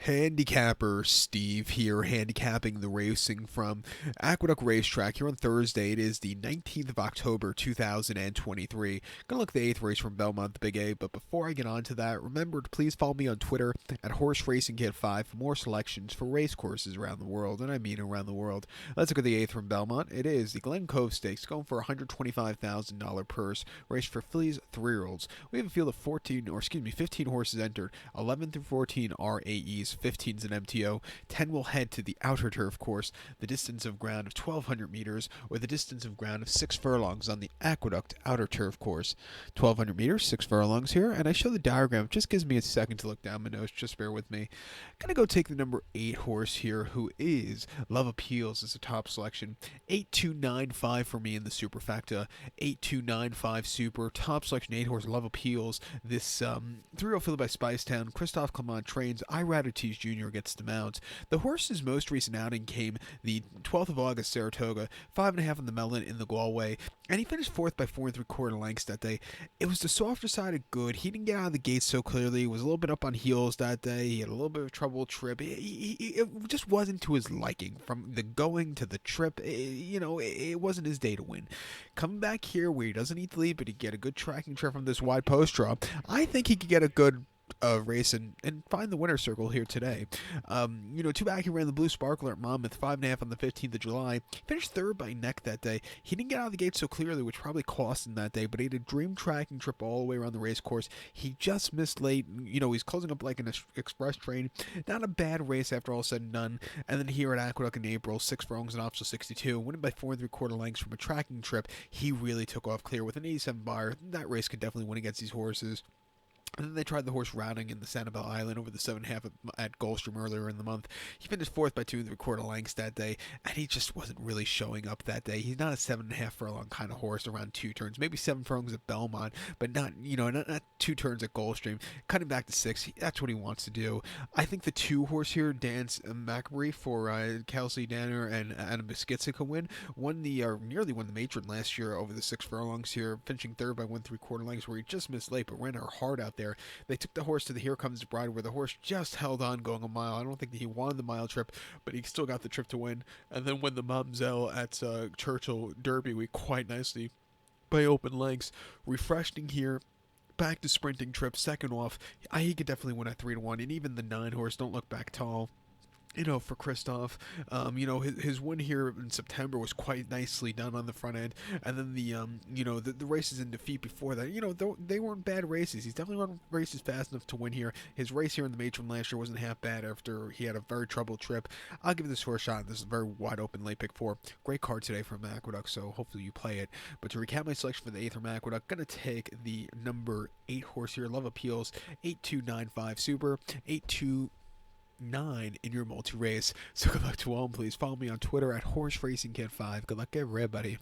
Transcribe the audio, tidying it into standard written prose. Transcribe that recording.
Handicapper Steve here, handicapping the racing from Aqueduct Racetrack here on Thursday. It is the 19th of October, 2023. Gonna look at the 8th race from Belmont, the Big A, but before I get on to that, remember to please follow me on Twitter at Horse Racing Kid 5 for more selections for race courses around the world, and I mean around the world. Let's look at the 8th from Belmont. It is the Glen Cove Stakes, going for a $125,000 purse, race for fillies, 3-year-olds. We have a field of 15 horses entered. 11 through 14 are AEs. 15 is an MTO, 10 will head to the outer turf course, the distance of ground of 1,200 meters, or the distance of ground of 6 furlongs on the Aqueduct outer turf course. 1,200 meters, 6 furlongs here, and I show the diagram. It just gives me a second to look down my notes, just bear with me. Gonna go take the number 8 horse here, who is Love Appeals as a top selection. 8295 for me in the superfecta. 8295 super, top selection, 8 horse, Love Appeals. This 3-year-old field by Spicetown. Christophe Clement trains. Iradotes Jr. gets the mount. The horse's most recent outing came the 12th of August, Saratoga, 5.5 on the Melon in the Galway, and he finished 4th by 4 3/4 lengths that day. It was the softer side of good. He didn't get out of the gate so clearly. He was a little bit up on heels that day. He had a little bit of trouble trip. It just wasn't to his liking. From the going to the trip, it wasn't his day to win. Coming back here where he doesn't need to lead, but he get a good tracking trip from this wide post draw, I think he could get a good race and find the winner's circle here today. Two back, he ran the Blue Sparkler at Monmouth, 5.5 on the 15th of July. Finished 3rd by neck that day. He didn't get out of the gate so clearly, which probably cost him that day, but he had a dream tracking trip all the way around the race course. He just missed late. He's closing up like an express train. Not a bad race after all said and done. And then here at Aqueduct in April, 6 furlongs and optional 62, winning by 4 3/4 lengths from a tracking trip. He really took off clear with an 87 buyer. That race could definitely win against these horses. And then they tried the horse routing in the Sanibel Island over the 7.5 at Gulfstream earlier in the month. He finished 4th by 2 3/4 lengths that day, and he just wasn't really showing up that day. He's not a 7.5 furlong kind of horse around 2 turns, maybe 7 furlongs at Belmont, but not 2 turns at Gulfstream. Cutting back to 6, that's what he wants to do. I think the 2 horse here, Dance Macabry for Kelsey Danner and Adam Beskica can win. Nearly won the matron last year over the 6 furlongs here, finishing 3rd by 1 3/4 lengths, where he just missed late, but ran her hard out there. They took the horse to the Here Comes the Bride, where the horse just held on going a mile. I don't think that he won the mile trip, but he still got the trip to win. And then won the Mamzelle at Churchill Derby week quite nicely by open lengths. Refreshing here. Back to sprinting trip, second off. He could definitely win at 3-1, and even the 9 horse, Don't Look Back Tall. For Christophe, his win here in September was quite nicely done on the front end, and then the races in defeat before that, they weren't bad races. He's definitely run races fast enough to win here. His race here in the matron last year wasn't half bad after he had a very troubled trip. I'll give this horse a shot. This is a very wide open late pick 4. Great card today from Aqueduct, so hopefully you play it. But to recap my selection for the 8th from Aqueduct, gonna take the number 8 horse here, Love Appeals, 8295 Super, 82.9 in your multi-race. So good luck to all, and please follow me on Twitter at Horse Racing Kid 5. Good luck, everybody.